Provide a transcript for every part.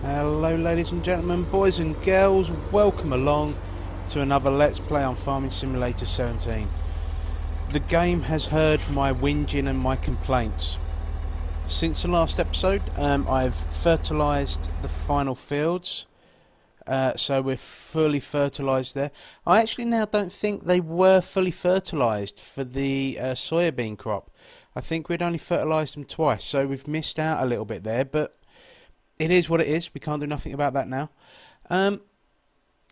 Hello ladies and gentlemen, boys and girls, welcome along to another Let's Play on Farming Simulator 17. The game has heard my whinging and my complaints. Since the last episode, I've fertilised the final fields, so we're fully fertilised there. I actually now don't think they were fully fertilised for the soybean crop. I think we'd only fertilised them twice, so we've missed out a little bit there, but it is what it is. We can't do nothing about that now.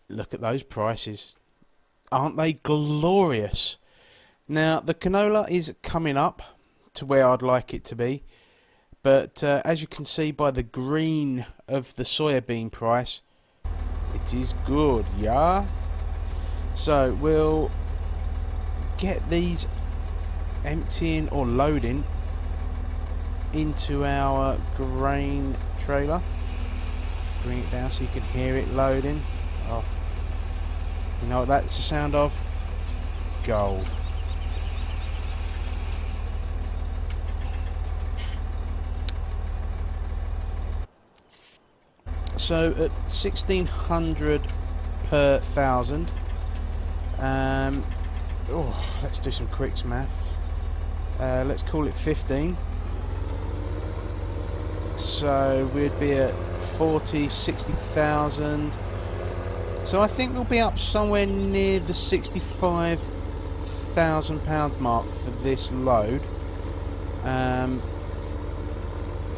Look at those prices. Aren't they glorious? Now, the canola is coming up to where I'd like it to be. But as you can see by the green of the soybean price, it is good, yeah? So, we'll get these emptying or loading into our grain trailer. Bring it down so you can hear it loading. Oh, you know what that's the sound of? Gold. So at 1600 per thousand, let's do some quick math. Let's call it 15. So we'd be at 60,000. So I think we'll be up somewhere near the £65,000 mark for this load,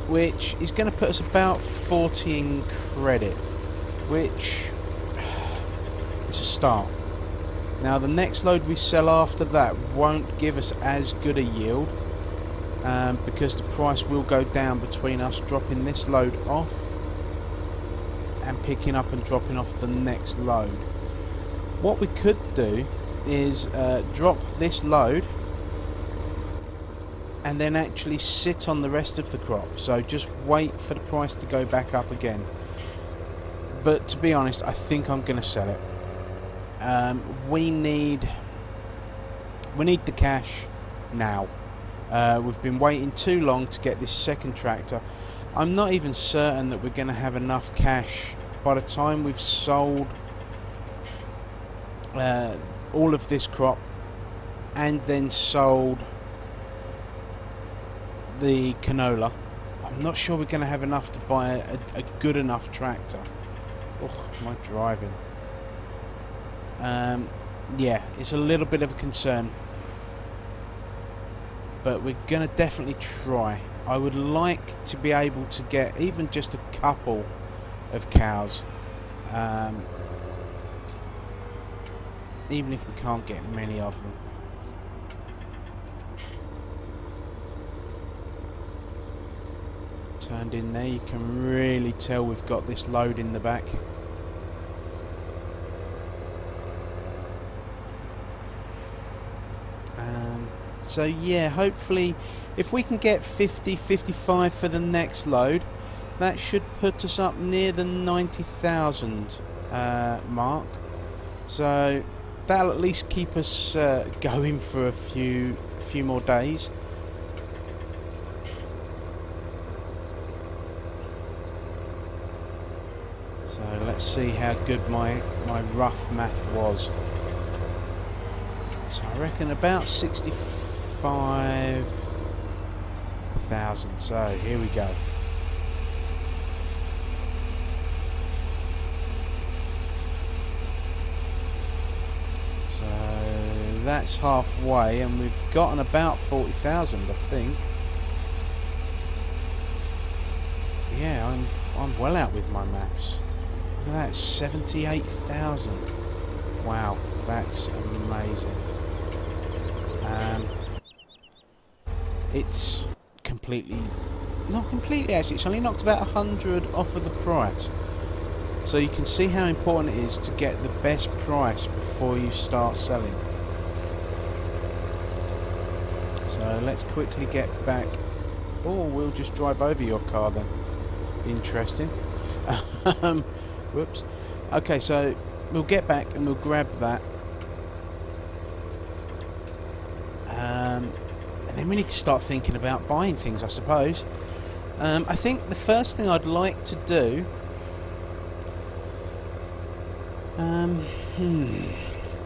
which is going to put us about 40 in credit, which is a start. Now the next load we sell after that won't give us as good a yield, because the price will go down between us dropping this load off and picking up and dropping off the next load. What we could do is drop this load and then actually sit on the rest of the crop, so just wait for the price to go back up again. But to be honest, I think I'm going to sell it. We need the cash now. We've been waiting too long to get this second tractor. I'm not even certain that we're going to have enough cash by the time we've sold all of this crop and then sold the canola. I'm not sure we're going to have enough to buy a good enough tractor. Oh, my driving. Yeah, it's a little bit of a concern, but we're going to definitely try. I would like to be able to get even just a couple of cows, even if we can't get many of them. Turned in there, you can really tell we've got this load in the back. So yeah, hopefully if we can get 50, 55 for the next load, that should put us up near the 90,000 mark. So that'll at least keep us going for a few more days. So let's see how good my rough math was. So I reckon about 65,000. So here we go. So that's halfway, and we've gotten about 40,000, I think. Yeah, I'm well out with my maths. Look at that, 78,000. Wow, that's amazing. It's not completely actually, it's only knocked about 100 off of the price. So you can see how important it is to get the best price before you start selling. So let's quickly get back. Oh, we'll just drive over your car then. Interesting. Whoops. Okay, so we'll get back and we'll grab that. And then we need to start thinking about buying things, I suppose. I think the first thing I'd like to do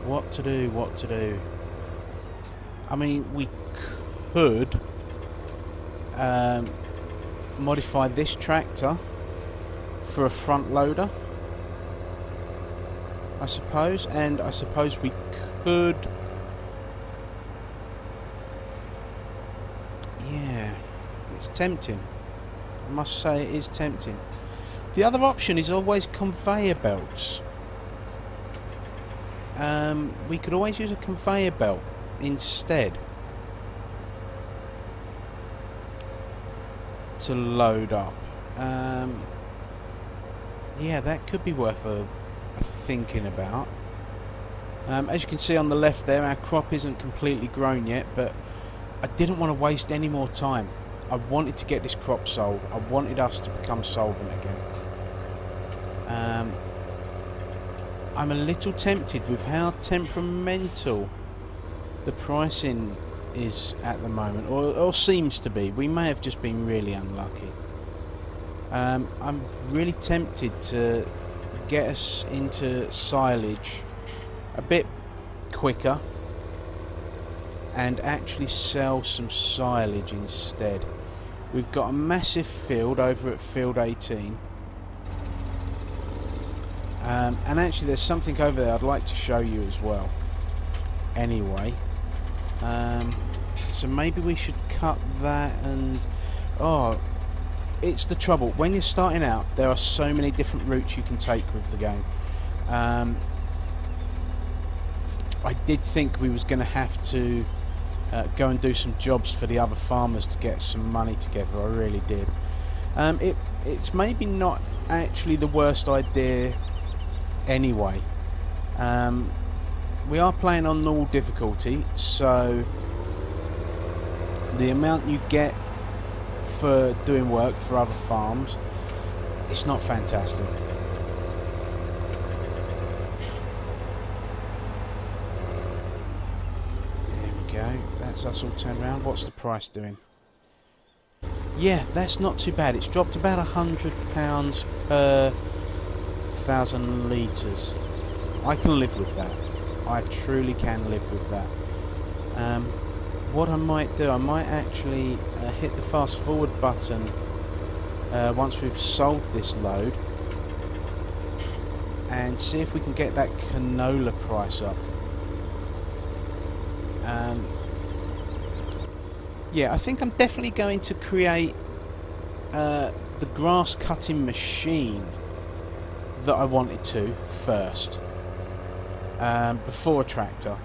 What to do, what to do? I mean, we could modify this tractor for a front loader, I suppose, and I suppose we could... Yeah, it's tempting. I must say it is tempting. The other option is always conveyor belts. We could always use a conveyor belt instead to load up. Yeah, that could be worth a thinking about. As you can see on the left there, our crop isn't completely grown yet, but I didn't want to waste any more time. I wanted to get this crop sold. I wanted us to become solvent again. I'm a little tempted with how temperamental the pricing is at the moment, or seems to be. We may have just been really unlucky. I'm really tempted to get us into silage a bit quicker and actually sell some silage instead. We've got a massive field over at field 18. And actually there's something over there I'd like to show you as well. Anyway, so maybe we should cut that. And oh, it's the trouble when you're starting out, there are so many different routes you can take with the game. I did think we was going to have to go and do some jobs for the other farmers to get some money together. I really did. It's maybe not actually the worst idea anyway. We are playing on normal difficulty, so the amount you get for doing work for other farms, it's not fantastic. There we go, that's us all turned around. What's the price doing? Yeah, that's not too bad. It's dropped about £100 per 1,000 litres. I can live with that. I truly can live with that. What I might do, I might actually hit the fast forward button once we've sold this load and see if we can get that canola price up. Yeah, I think I'm definitely going to create the grass cutting machine that I wanted to first, before a tractor.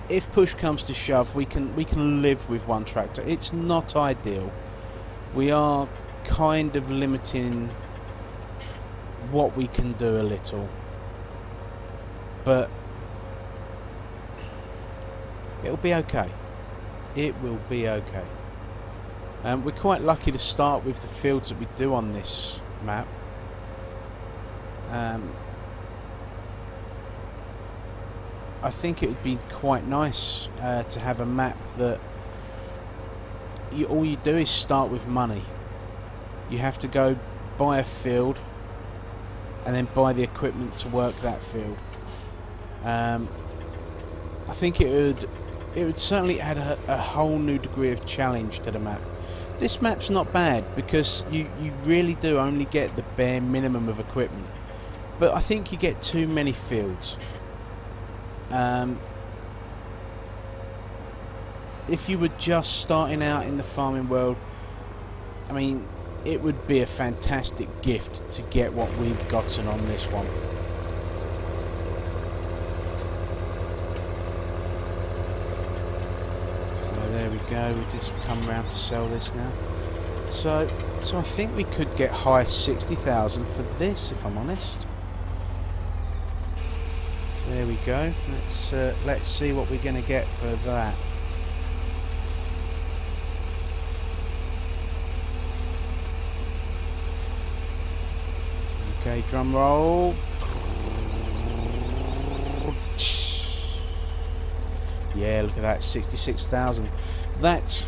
If push comes to shove, we can live with one tractor. It's not ideal. We are kind of limiting what we can do a little, but it'll be okay. It will be okay. We're quite lucky to start with the fields that we do on this map. I think it would be quite nice to have a map that all you do is start with money. You have to go buy a field and then buy the equipment to work that field. I think it would certainly add a whole new degree of challenge to the map. This map's not bad because you really do only get the bare minimum of equipment, but I think you get too many fields. If you were just starting out in the farming world, I mean, it would be a fantastic gift to get what we've gotten on this one. So there we go, we just come round to sell this now. So I think we could get high 60,000 for this, if I'm honest. There we go. Let's see what we're going to get for that. Okay, drum roll. Yeah, look at that, 66,000. That's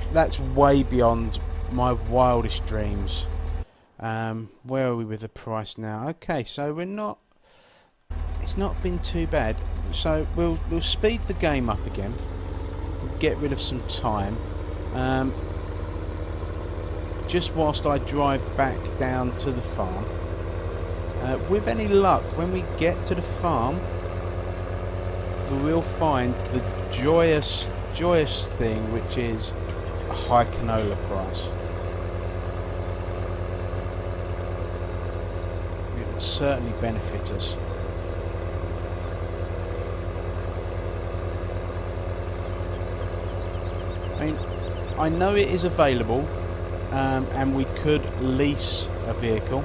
way beyond my wildest dreams. Where are we with the price now? Okay, so we're not. It's not been too bad. So we'll speed the game up again. Get rid of some time. Just whilst I drive back down to the farm. With any luck, when we get to the farm, we will find the joyous thing, which is a high canola price. It would certainly benefit us. I mean, I know it is available, and we could lease a vehicle,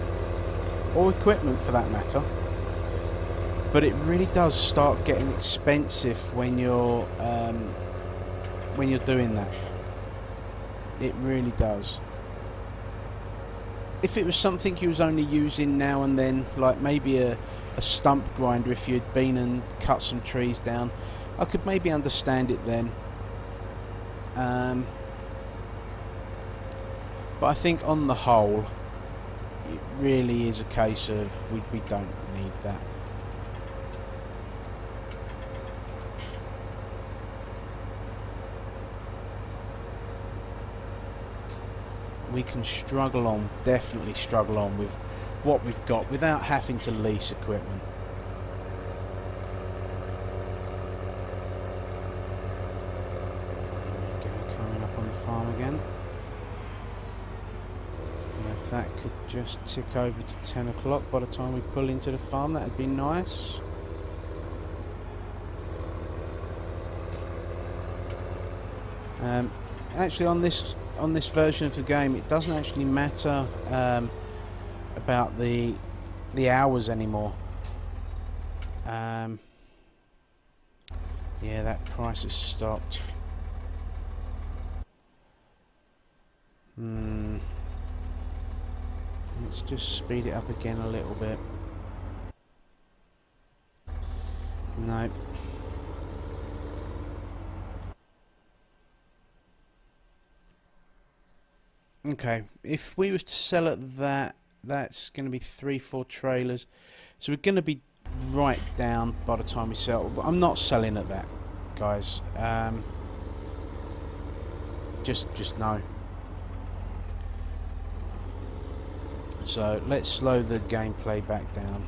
or equipment for that matter, but it really does start getting expensive when you're doing that. It really does. If it was something you was only using now and then, like maybe a stump grinder, if you'd been and cut some trees down, I could maybe understand it then. But I think on the whole, it really is a case of we don't need that. We can struggle on, definitely struggle on with what we've got without having to lease equipment. There we go, coming up on the farm again. And if that could just tick over to 10 o'clock by the time we pull into the farm, that'd be nice. Actually, on this version of the game, it doesn't actually matter about the hours anymore. Yeah, that price has stopped. Let's just speed it up again a little bit. No. Okay, if we was to sell at that, that's going to be 3-4 trailers. So we're going to be right down by the time we sell. But I'm not selling at that, guys. Just no. So let's slow the gameplay back down.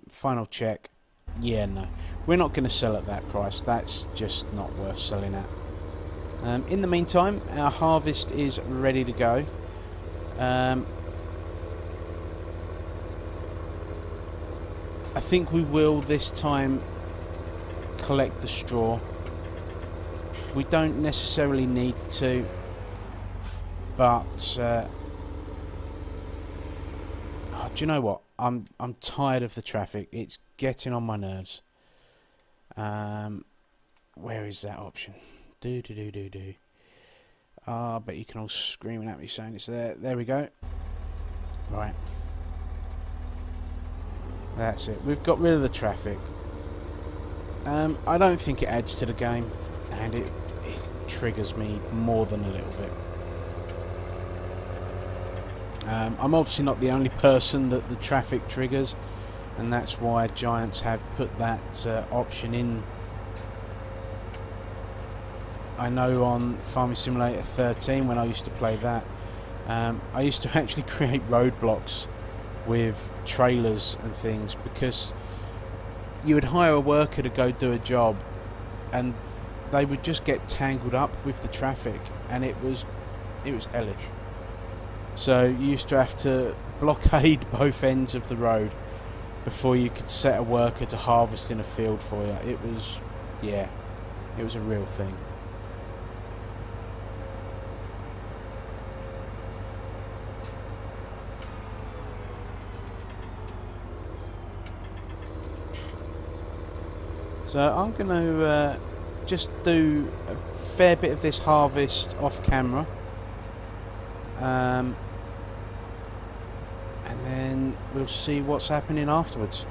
Final check. Yeah, no. We're not going to sell at that price. That's just not worth selling at. In the meantime, our harvest is ready to go. I think we will this time collect the straw. We don't necessarily need to, but do you know what? I'm tired of the traffic. It's getting on my nerves. Where is that option? Do. I bet you can all screaming at me saying it's there. There we go. Right. That's it. We've got rid of the traffic. I don't think it adds to the game, and it triggers me more than a little bit. I'm obviously not the only person that the traffic triggers, and that's why Giants have put that option in. I know on Farming Simulator 13, when I used to play that, I used to actually create roadblocks with trailers and things, because you would hire a worker to go do a job and they would just get tangled up with the traffic, and it was hellish. So you used to have to blockade both ends of the road before you could set a worker to harvest in a field for you. It was a real thing. So I'm going to just do a fair bit of this harvest off camera, and then we'll see what's happening afterwards.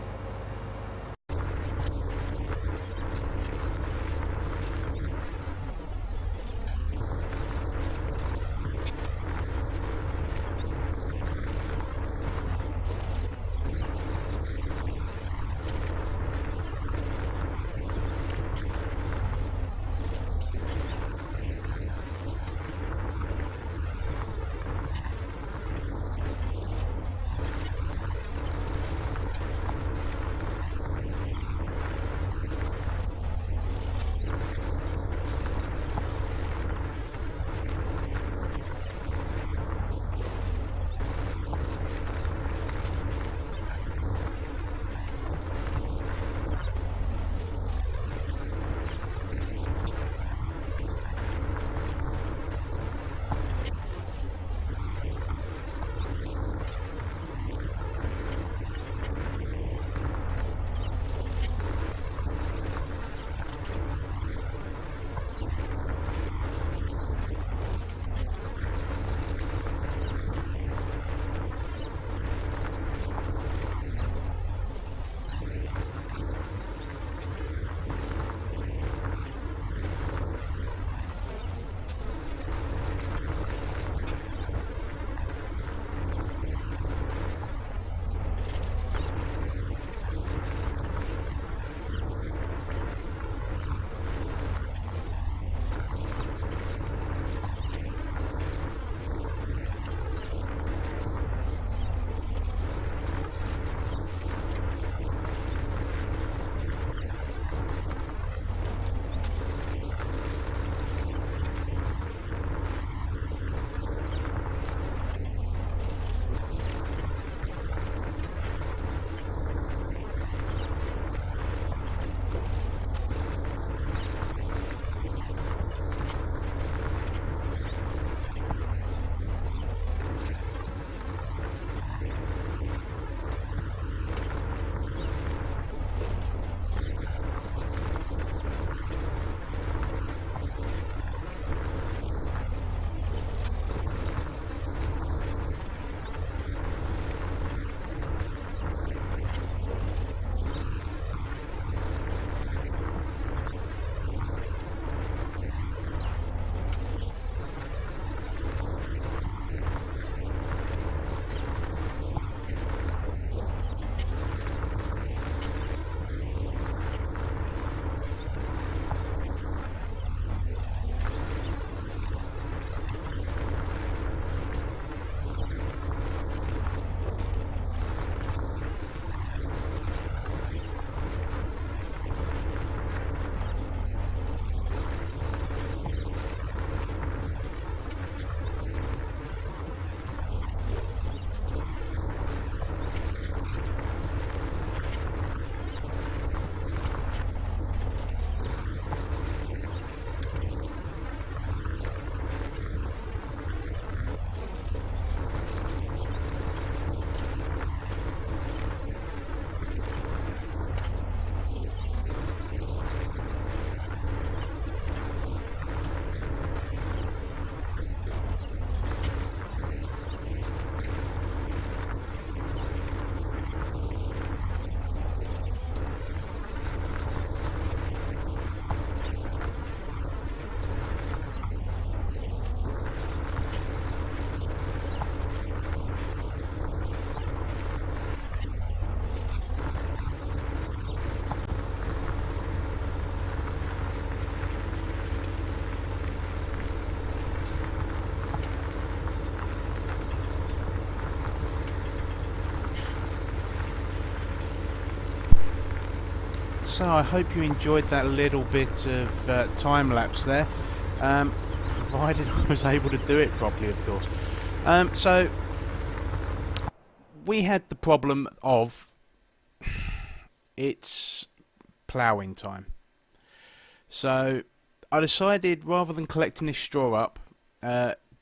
so I hope you enjoyed that little bit of time lapse there, provided I was able to do it properly, of course. So we had the problem of it's ploughing time. So I decided, rather than collecting this straw up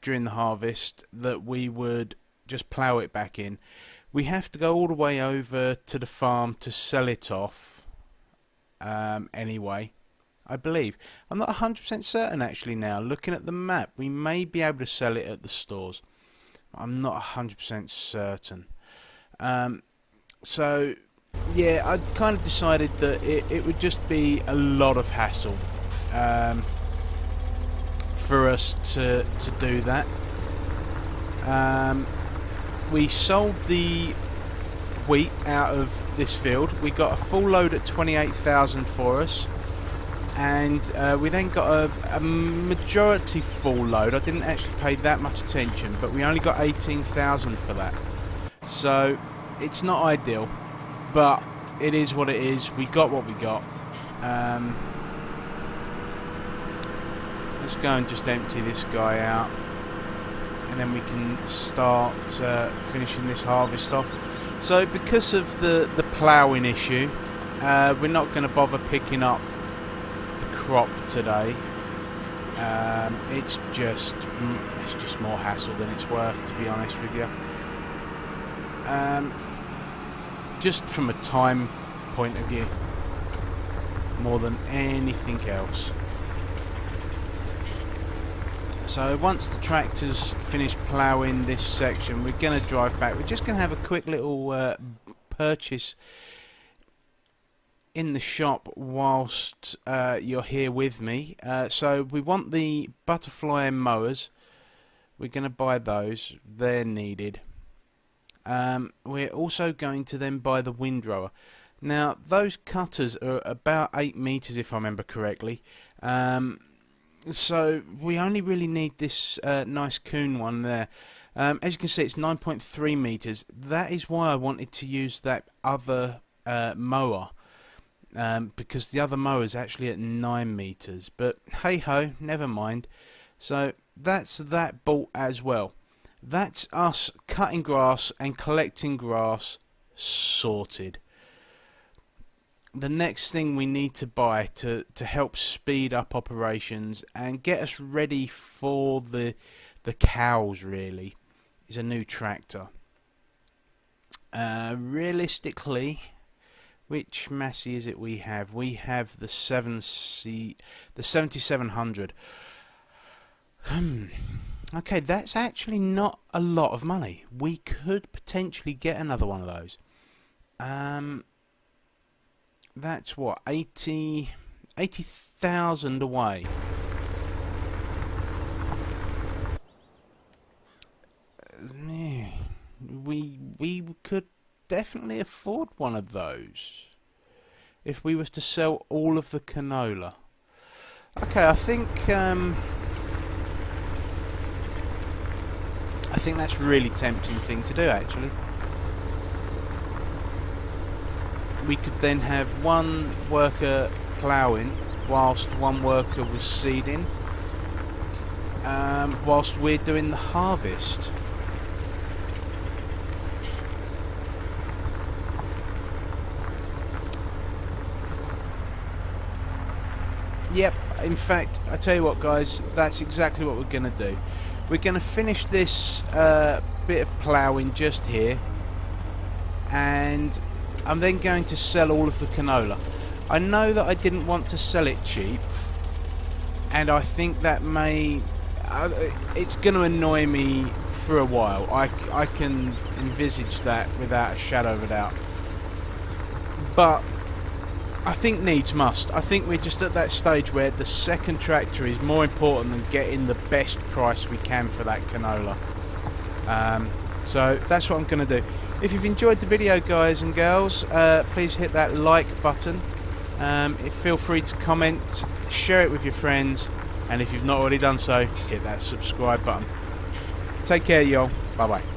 during the harvest, that we would just plough it back in. We have to go all the way over to the farm to sell it off anyway, I believe. I'm not 100% certain actually now. Looking at the map, we may be able to sell it at the stores. I'm not 100% certain. So yeah, I kind of decided that it would just be a lot of hassle for us to do that. We sold the wheat out of this field. We got a full load at 28,000 for us, and we then got a majority full load. I didn't actually pay that much attention, but we only got 18,000 for that. So it's not ideal, but it is what it is. We got what we got. Let's go and just empty this guy out, and then we can start finishing this harvest off. So because of the ploughing issue, we're not going to bother picking up the crop today. It's just more hassle than it's worth, to be honest with you. Just from a time point of view, more than anything else. So once the tractor's finished ploughing this section, we're going to drive back. We're just going to have a quick little purchase in the shop whilst you're here with me. So we want the butterfly mowers. We're going to buy those. They're needed. We're also going to then buy the windrower. Now those cutters are about 8 meters if I remember correctly. So we only really need this nice Kuhn one there. As you can see, it's 9.3 meters. That is why I wanted to use that other mower, because the other mower is actually at 9 meters. But hey ho, never mind. So that's that bought as well. That's us cutting grass and collecting grass sorted. The next thing we need to buy to help speed up operations and get us ready for the cows really is a new tractor. Realistically, which Massey is it we have? We have the 7700. Okay, that's actually not a lot of money. We could potentially get another one of those. That's what, 80,000 away. We could definitely afford one of those if we was to sell all of the canola. Okay, I think that's a really tempting thing to do actually. We could then have one worker ploughing whilst one worker was seeding, whilst we're doing the harvest. Yep, in fact, I tell you what guys, that's exactly what we're going to do. We're going to finish this bit of ploughing just here, and I'm then going to sell all of the canola. I know that I didn't want to sell it cheap, and I think that it's going to annoy me for a while. I can envisage that without a shadow of a doubt. But I think needs must. I think we're just at that stage where the second tractor is more important than getting the best price we can for that canola. So that's what I'm going to do. If you've enjoyed the video, guys and girls, please hit that like button. Feel free to comment, share it with your friends, and if you've not already done so, hit that subscribe button. Take care, y'all. Bye bye.